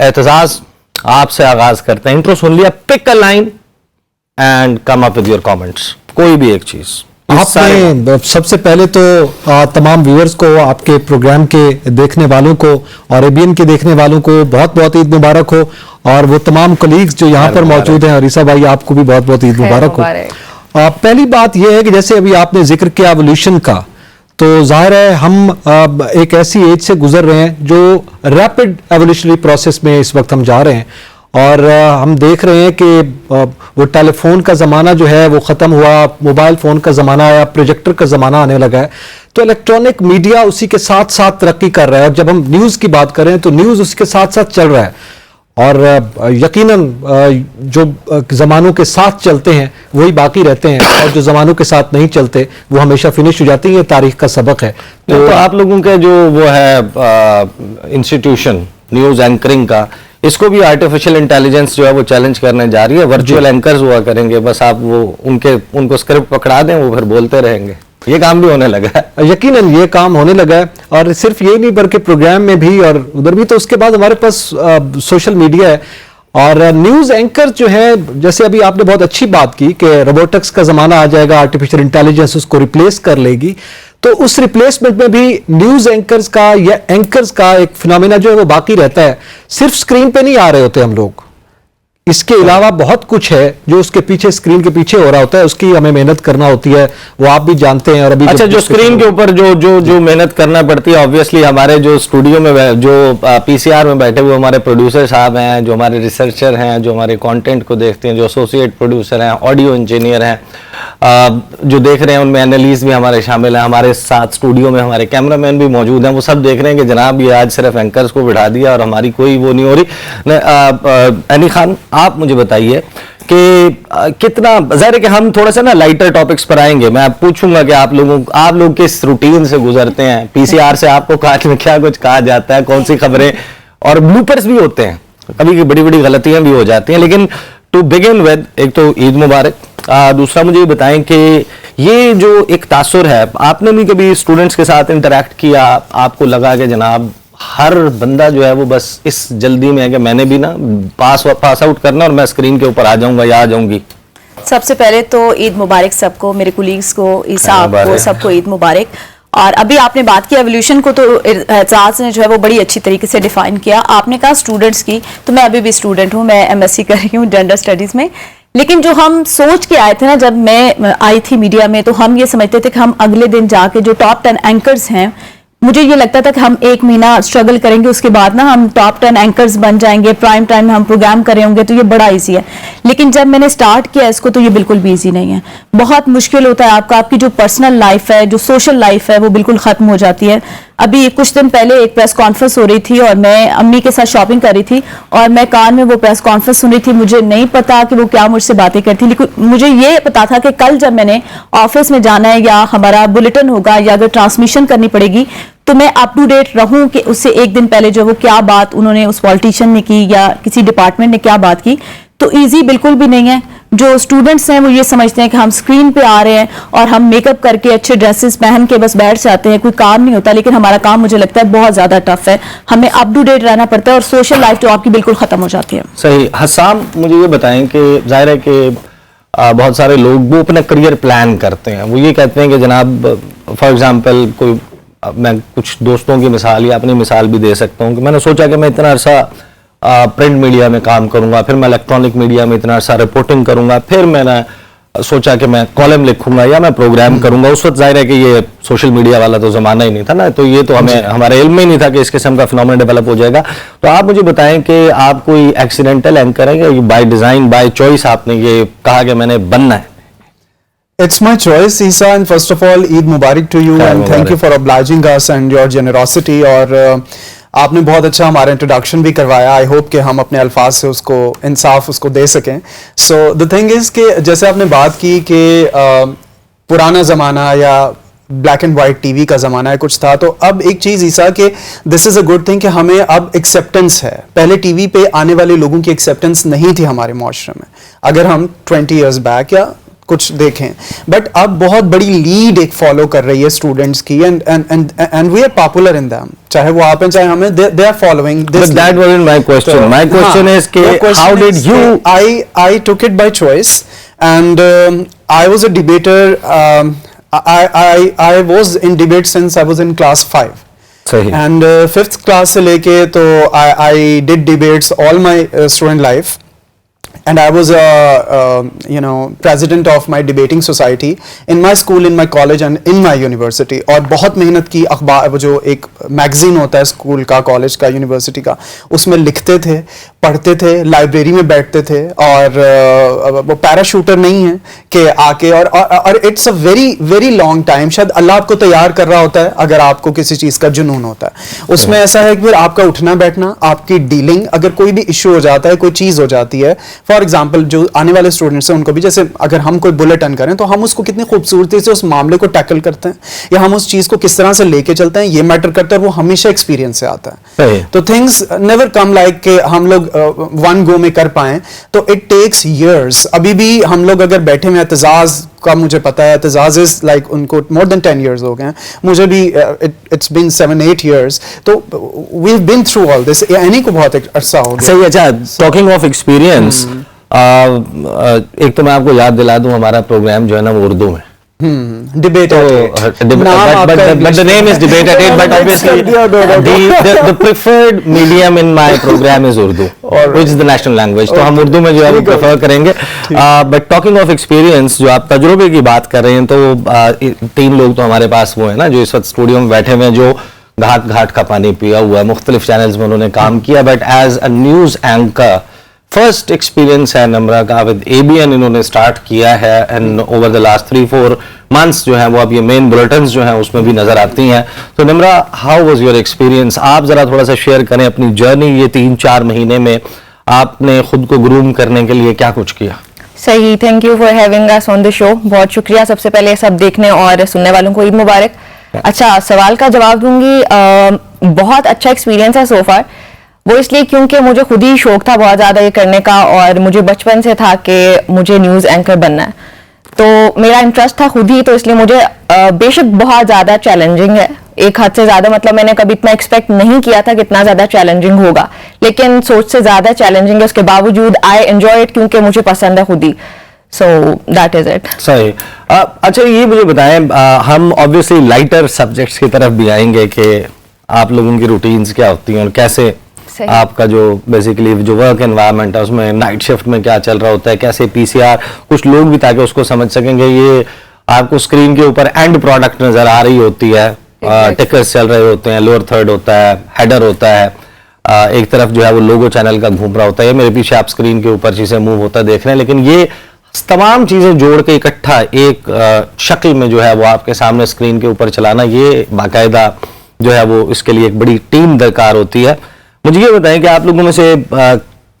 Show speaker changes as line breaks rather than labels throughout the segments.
एतजाज आपसे आगाज करते हैं. इंट्रो सुन लिया, pick a line and come up with your comments. कोई भी एक चीज.
आपने सबसे पहले तो तमाम व्यूअर्स को, आपके प्रोग्राम के देखने वालों को और एबीएन के देखने वालों को बहुत बहुत ईद मुबारक हो, और वो तमाम कलीग्स जो यहाँ पर मौजूद हैं, अरीसा भाई आपको भी बहुत बहुत ईद मुबारक हो. पहली बात यह है कि जैसे अभी आपने जिक्र किया एवोल्यूशन का, तो जाहिर है हम एक ऐसी एज से गुजर रहे हैं जो रैपिड एवोल्यूशनरी प्रोसेस में इस वक्त हम जा रहे हैं, और हम देख रहे हैं कि वो टेलीफोन का ज़माना जो है वो ख़त्म हुआ, मोबाइल फ़ोन का ज़माना आया, प्रोजेक्टर का ज़माना आने लगा है. तो इलेक्ट्रॉनिक मीडिया उसी के साथ साथ तरक्की कर रहा है. जब हम न्यूज़ की बात करें तो न्यूज़ उसके साथ साथ चल रहा है, और यकीनन जो ज़मानों के साथ चलते हैं वही बाकी रहते हैं, और जो ज़मानों के साथ नहीं चलते वो हमेशा फिनिश हो जाते हैं. ये तारीख का सबक है.
तो आप लोगों के जो वो है इंस्टीट्यूशन न्यूज़ एंकरिंग का, इसको भी आर्टिफिशियल इंटेलिजेंस जो है वो चैलेंज करने जा रही है. वर्चुअल एंकर्स हुआ करेंगे, बस आप वो उनको स्क्रिप्ट पकड़ा दें, वो फिर बोलते रहेंगे. ये काम भी होने लगा है.
यकीनन ये काम होने लगा है, और सिर्फ ये नहीं बल्कि प्रोग्राम में भी और उधर भी. तो उसके बाद हमारे पास सोशल मीडिया है, और न्यूज़ एंकर जो है, जैसे अभी आपने बहुत अच्छी बात की कि रोबोटिक्स का ज़माना आ जाएगा, आर्टिफिशियल इंटेलिजेंस उसको रिप्लेस कर लेगी. तो उस रिप्लेसमेंट में भी न्यूज़ एंकर्स का या एंकर्स का एक फिनोमेना जो है वो बाकी रहता है. सिर्फ स्क्रीन पे नहीं आ रहे होते हम लोग, इसके अलावा बहुत कुछ है जो उसके पीछे, स्क्रीन के पीछे हो रहा होता है, उसकी हमें मेहनत करना होती है, वो आप भी जानते हैं. और अभी
अच्छा, जो स्क्रीन के ऊपर जो मेहनत करना पड़ती है, ऑब्वियसली हमारे जो स्टूडियो में जो पीसीआर में बैठे हुए हमारे प्रोड्यूसर साहब हैं, जो हमारे रिसर्चर हैं, जो हमारे कंटेंट को देखते हैं, जो एसोसिएट प्रोड्यूसर हैं, ऑडियो इंजीनियर हैं, जो देख रहे हैं, उनमें एनालिस्ट भी हमारे शामिल हैं. हमारे साथ स्टूडियो में हमारे कैमरामैन भी मौजूद हैं. वो सब देख रहे हैं कि जनाब ये आज सिर्फ एंकर्स को बिठा दिया और हमारी कोई वो नहीं हो रही. अली खान, आप मुझे बताइए कि कितना ज़ाहिर है कि हम थोड़ा सा ना लाइटर टॉपिक्स पर आएंगे. मैं पूछूंगा कि आप लोग किस रूटीन से गुजरते हैं. पीसीआर से आपको क्या कुछ कहा जाता है, कौन सी खबरें, और ब्लूपर्स भी होते हैं, कभी बड़ी बड़ी गलतियां भी हो जाती हैं. लेकिन टू बिगिन विद, एक तो ईद मुबारक. दूसरा मुझे ये बताएं कि ये जो एक तासुर है, आपने भी कभी स्टूडेंट्स के साथ इंटरेक्ट किया, आपको लगा कि जनाब हर बंदा जो है वो बस इस जल्दी में है कि मैंने भी ना पास आउट करना और मैं स्क्रीन के ऊपर आ जाऊंगा या आ जाऊंगी?
सबसे पहले तो ईद मुबारक सबको, मेरे कुलीग्स को, ईसा आपको, सबको ईद मुबारक. और अभी आपने बात की एवोल्यूशन को, तो एतजाज ने जो है वो बड़ी अच्छी तरीके से डिफाइन किया. आपने कहा स्टूडेंट्स की, तो मैं अभी भी स्टूडेंट हूँ, मैं एमएससी कर रही हूँ जेंडर स्टडीज में. लेकिन जो हम सोच के आए थे ना, जब मैं आई थी मीडिया में, तो हम ये समझते थे कि हम अगले दिन जाके जो टॉप 10 एंकर्स हैं, मुझे ये लगता था कि हम एक महीना स्ट्रगल करेंगे, उसके बाद ना हम टॉप 10 एंकर्स बन जाएंगे, प्राइम टाइम में हम प्रोग्राम कर रहे होंगे, तो ये बड़ा इजी है. लेकिन जब मैंने स्टार्ट किया इसको, तो ये बिल्कुल भी इजी नहीं है. बहुत मुश्किल होता है. आपकी जो पर्सनल लाइफ है, जो सोशल लाइफ है, वो बिल्कुल खत्म हो जाती है. अभी कुछ दिन पहले एक प्रेस कॉन्फ्रेंस हो रही थी और मैं अम्मी के साथ शॉपिंग कर रही थी, और मैं कान में वो प्रेस कॉन्फ्रेंस सुन रही थी. मुझे नहीं पता कि वो क्या मुझसे बातें करती, लेकिन मुझे ये पता था कि कल जब मैंने ऑफिस में जाना है, या हमारा बुलेटिन होगा, या अगर ट्रांसमिशन करनी पड़ेगी, तो मैं अप टू डेट रहूं कि उससे एक दिन पहले जो वो क्या बात उन्होंने उस पॉलिटिशियन ने की या किसी डिपार्टमेंट ने क्या बात की. तो इजी बिल्कुल भी नहीं है. जो स्टूडेंट्स हैं वो ये समझते हैं कि हम स्क्रीन पे आ रहे हैं और हम मेकअप करके अच्छे ड्रेसेस पहन के बस बैठ जाते हैं, कोई काम नहीं होता. लेकिन हमारा काम, मुझे लगता है, बहुत ज्यादा टफ है. हमें अप टू डेट रहना पड़ता है, और सोशल लाइफ जो आपकी बिल्कुल खत्म हो जाती है.
सही. हसाम, मुझे ये बताएं कि जाहिर है कि बहुत सारे लोग वो अपना करियर प्लान करते हैं. वो ये कहते हैं कि जनाब, फॉर एग्जाम्पल, मैं कुछ दोस्तों की मिसाल या अपनी मिसाल भी दे सकता हूँ कि मैंने सोचा कि मैं इतना अरसा प्रिंट मीडिया में काम करूंगा, फिर मैं इलेक्ट्रॉनिक मीडिया में इतना अरसा रिपोर्टिंग करूंगा, फिर मैंने सोचा कि मैं कॉलम लिखूंगा या मैं प्रोग्राम करूंगा. उस वक्त जाहिर है कि ये सोशल मीडिया वाला तो जमाना ही नहीं था ना, तो ये तो हमारे इल्म में ही नहीं था कि इस किस्म का फिनोमेना डेवलप हो जाएगा. तो आप मुझे बताएं कि आप कोई एक्सीडेंटल एंकर है या बाय डिजाइन, बाय चॉइस आपने ये कहा कि मैंने बनना है?
It's my choice, Isa, and first of all, Eid Mubarak to you, and thank you for obliging us and your generosity. और आपने बहुत अच्छा हमारा इंट्रोडक्शन भी करवाया. आई होप कि हम अपने अल्फाज से उसको इंसाफ उसको दे सकें. सो द थिंग इज़ कि जैसे आपने बात की कि पुराना ज़माना या ब्लैक एंड वाइट टीवी का ज़माना है कुछ था, तो अब एक चीज़ ईसा कि this is a good thing कि हमें अब एक्सेप्टेंस है. पहले टीवी पे आने वाले लोगों की एक्सेप्टेंस नहीं थी हमारे माशरे में. अगर हम 20 ईयर्स बैक या कुछ देखें, बट अब बहुत बड़ी लीड एक फॉलो कर रही है स्टूडेंट्स की, and we are popular in them, चाहे वो आप हैं चाहे हमें, they are following this.
But that wasn't my question. My question is कि how did you?
I took it by choice, and I was a debater. I was in debate since I was in class 5.
सही.
And 5th class से लेके तो I did debates all my student life. And I was president of my debating society in my school, in my college and in my university. और बहुत मेहनत की, अखबार वो जो एक मैगजीन होता है स्कूल का, कॉलेज का, यूनिवर्सिटी का, उसमें लिखते थे, पढ़ते थे, लाइब्रेरी में बैठते थे, और वो पैराशूटर नहीं है कि आके और it's a very very long time. शायद अल्लाह आपको तैयार कर रहा होता है अगर आपको किसी चीज़ का जुनून होता है. उसमें ऐसा है कि फिर आपका उठना बैठना, आपकी डीलिंग, अगर कोई भी इशू हो जाता है, कोई चीज़ हो जाती है, फॉर एग्जाम्पल जो आने वाले स्टूडेंट्स हैं उनको भी, जैसे अगर हम कोई बुलेटिन करें तो हम उसको कितनी खूबसूरती से उस मामले को टैकल करते हैं, या हम उस चीज़ को किस तरह से लेके चलते हैं, ये मैटर करता है. वो हमेशा एक्सपीरियंस से आता है. तो थिंग्स नेवर कम लाइक कि हम लोग वन गो में कर पाएं, तो इट टेक्स ईयर्स. अभी भी हम लोग अगर बैठे में, एतजाज का मुझे पता है, एतजाज इज लाइक उनको मोर देन 10 years हो गए हैं, मुझे भी इट्स बीन 7-8 years. तो we have been through all this. यानी को बहुत अरसा हो गया.
सही. अच्छा, टॉकिंग ऑफ एक्सपीरियंस, एक तो मैं आपको याद दिला दूं, हमारा प्रोग्राम जो है ना वो उर्दू में.
Debate at 8.
But the name is Debate at 8, but obviously the preferred medium in my program is Urdu, which is the national language. तो हम उर्दू में जो है वो प्रेफर करेंगे. But talking of experience, जो आप तजुर्बे की बात कर रहे हैं, तो 3 लोग तो हमारे पास वो है ना जो इस वक्त स्टूडियो में बैठे हुए हैं, जो घाट घाट का पानी पिया हुआ है, मुख्तलिफ चैनल्स में उन्होंने काम किया. But as a news anchor first experience है नम्रा का, विद ABN इन्होंने स्टार्ट किया है, and over the last 3-4 months जो है वो अब ये मेन बुलेटिन्स जो हैं उसमें भी नजर आती हैं. तो नम्रा, हाउ वाज योर एक्सपीरियंस? आप जरा थोड़ा सा शेयर करें अपनी जर्नी. ये 3-4 महीने में आपने खुद को ग्रूम करने के लिए क्या कुछ किया?
सही, thank you for having us on the show. बहुत शुक्रिया सबसे पहले सब देखने और सुनने वालों को ईद मुबारक. अच्छा, सवाल का जवाब दूंगी. बहुत अच्छा एक्सपीरियंस है सो फार. वो इसलिए क्योंकि मुझे खुद ही शौक था बहुत ज़्यादा ये करने का, और मुझे बचपन से था कि मुझे न्यूज़ एंकर बनना है, तो मेरा इंटरेस्ट था खुद ही. तो इसलिए मुझे बेशक बहुत ज़्यादा चैलेंजिंग है, एक हद से ज़्यादा, मतलब मैंने कभी इतना एक्सपेक्ट नहीं किया था कि इतना ज़्यादा चैलेंजिंग होगा, लेकिन सोच से ज़्यादा चैलेंजिंग है. उसके बावजूद आई एंजॉय इट क्योंकि मुझे पसंद है खुद ही. So that is it.
सही. अच्छा, ये मुझे बताएं, हम ऑब्वियसली लाइटर सब्जेक्ट्स की तरफ भी आएंगे कि आप लोगों की रूटीन्स क्या होती हैं और कैसे आपका जो बेसिकली जो वर्क एनवायरनमेंट है उसमें नाइट शिफ्ट में क्या चल रहा होता है, कैसे PCR, कुछ लोग भी ताकि उसको समझ सकेंगे. ये आपको स्क्रीन के ऊपर एंड प्रोडक्ट नजर आ रही होती है, टिकर्स चल रहे होते हैं, लोअर थर्ड होता है, हेडर होता है, एक तरफ जो है वो लोगो चैनल का घूम रहा होता है. ये मेरे पीछे आप स्क्रीन के ऊपर चीजें मूव होता देख रहे हैं, लेकिन ये तमाम चीजें जोड़ के इकट्ठा एक शक्ल में जो है वो आपके सामने स्क्रीन के ऊपर चलाना, ये बाकायदा जो है वो इसके लिए एक बड़ी टीम दरकार होती है. मुझे ये बताएं कि आप लोगों में से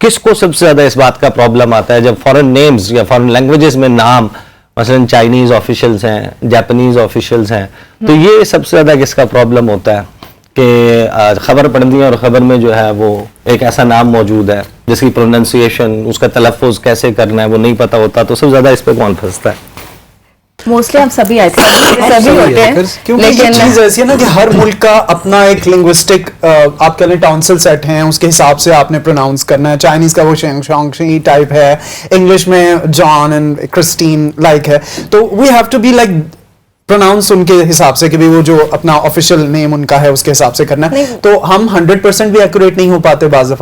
किसको सबसे ज्यादा इस बात का प्रॉब्लम आता है जब फॉरेन नेम्स या फॉरेन लैंग्वेजेस में नाम, मसलन चाइनीज ऑफिशियल्स हैं, जापानीज ऑफिशियल्स हैं, तो ये सबसे ज्यादा किसका प्रॉब्लम होता है कि खबर पढ़नी है और खबर में जो है वो एक ऐसा नाम मौजूद है जिसकी प्रोनाउंसिएशन, उसका तलफ़ुज़ कैसे करना है वो नहीं पता होता, तो सबसे ज्यादा इस पे कौन फंसता है?
मोस्टली हम सभी आए थे, सभी होते हैं,
क्योंकि ये चीज ऐसी है ना कि हर मुल्क का अपना एक लिंग्विस्टिक आप कह लें टाउंसिल सेट हैं, उसके हिसाब से आपने प्रोनाउंस करना है. चाइनीज का वो शेंगशोंगशी टाइप है, इंग्लिश में जॉन एंड क्रिस्टीन लाइक है, तो we have to be like pronounce उनके हिसाब से कि भी वो जो अपना ऑफिशियल नेम उनका है उसके हिसाब से करना है. तो हम 100% भी एक्यूरेट नहीं हो पाते, बाज़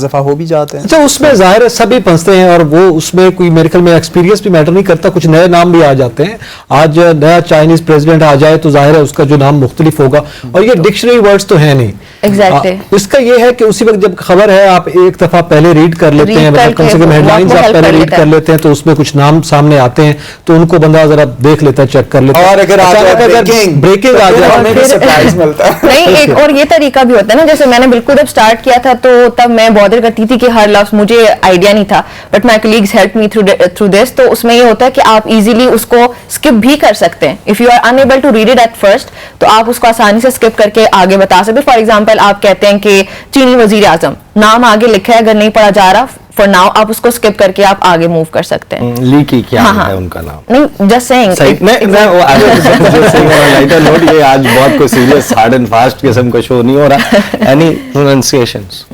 दफा हो भी जाते हैं.
अच्छा, उसमें जाहिर है सभी फंसते हैं, और वो उसमें कोई मेरे ख्याल में एक्सपीरियंस भी मैटर नहीं करता. कुछ नए नाम भी आ जाते हैं. आज नया चाइनीज प्रेसिडेंट आ जाए तो जाहिर है उसका जो नाम मुख्तलिफ होगा, और ये डिक्शनरी वर्ड्स तो है नहीं.
एग्जैक्टली.
इसका ये है कि उसी वक्त जब खबर है आप एक दफा पहले रीड कर लेते हैं, कम से कम हेडलाइंस आप पहले रीड कर लेते हैं, तो उसमें कुछ नाम सामने आते हैं, तो उनको बंदा जरा देख लेता है, चेक कर लेता है.
और अगर
ब्रेकिंग आ जाए
हमें भी सरप्राइज मिलता है.
नहीं, एक और ये तरीका भी होता है ना, जैसे मैंने बिल्कुल जब स्टार्ट किया था तो तब मैं बॉदर करती थी कि हर लफ्ज मुझे आइडिया नहीं था, but my colleagues help me through this. तो उसमें ये होता है कि आप इजीली उसको स्किप भी कर सकते हैं. If you are unable to read it at first, तो आप उसको आसानी से स्किप करके आगे बता सकते. फॉर एग्जाम्पल, आप कहते हैं कि चीनी वजीर आजम, नाम आगे लिखा है, अगर नहीं पढ़ा जा रहा, फॉर नाउ आप उसको स्किप करके आप आगे मूव कर सकते हैं।
लीकी क्या
हाँ, हाँ।
है उनका नाम?
नहीं, जस्ट सेइंग।
सही मैं वो आगे लाइटर नोट, ये आज बहुत कोई सीरियस हार्ड एंड फास्ट किस्म का शो नहीं हो रहा। Any pronunciations?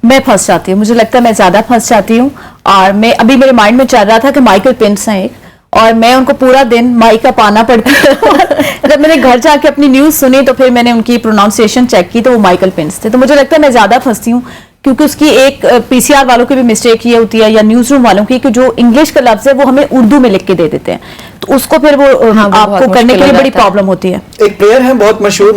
मैं फंस जाती हूँ, मुझे लगता है मैं ज्यादा फंस जाती हूँ। और मैं अभी मेरे माइंड में चल रहा था कि माइकल पेंस हैं एक, और मैं उनको पूरा दिन माइक का पाना पड़ता है। जब मैंने घर जाके अपनी न्यूज सुनी तो फिर मैंने उनकी प्रोनाउंसिएशन चेक की तो वो माइकल पेंस थे। तो मुझे लगता है मैं ज्यादा फंसती हूँ, क्योंकि उसकी एक पीसीआर वालों की भी मिस्टेक ये होती है या न्यूज रूम वालों की कि जो इंग्लिश का लफ्ज है वो हमें उर्दू में लिख के दे देते हैं, तो उसको फिर वो
हाँ, वो
आपको
बहुत
करने के
मुश्किल
लिए
हो
बड़ी
जाता है।
प्रॉब्लम होती है।
एक प्लेयर है बहुत मशहूर,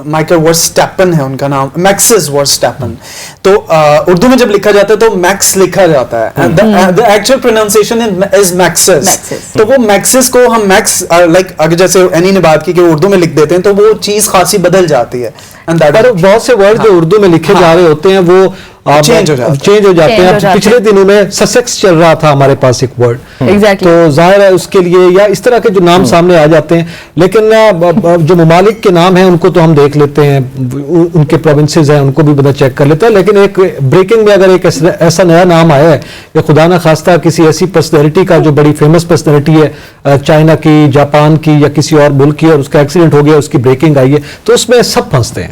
माइकल वर्स्टैपन है उनका नाम, मैक्सिस वर्स्टैपन। तो उर्दू में जब लिखा जाता है तो मैक्स लिखा जाता है, the actual pronunciation is Maxis.
Maxis।
तो वो मैक्सिस को हम मैक्स, लाइक अगर जैसे एनी ने बात की कि उर्दू में लिख देते हैं तो वो चीज खासी बदल जाती है। And that
पर
is-
बहुत से वर्ड जो उर्दू में लिखे जा रहे होते हैं वो
Change हो जाते हैं।
चेंज हो जाते
Change हो
हैं।
जाते
पिछले दिनों में ससेक्स चल रहा था हमारे पास एक वर्ड,
Exactly।
तो जाहिर है उसके लिए या इस तरह के जो नाम सामने आ जाते हैं। लेकिन जो ममालिक के नाम हैं उनको तो हम देख लेते हैं, उनके प्रोविंसेस हैं उनको भी बंदा चेक कर लेता है। लेकिन एक ब्रेकिंग में अगर एक ऐसा नया नाम आया है या खुदा ना खास्ता किसी ऐसी पर्सनैलिटी का जो बड़ी फेमस पर्सनैलिटी है चाइना की, जापान की या किसी और मुल्क की, और उसका एक्सीडेंट हो गया, उसकी ब्रेकिंग आई है, तो उसमें सब फंसते हैं।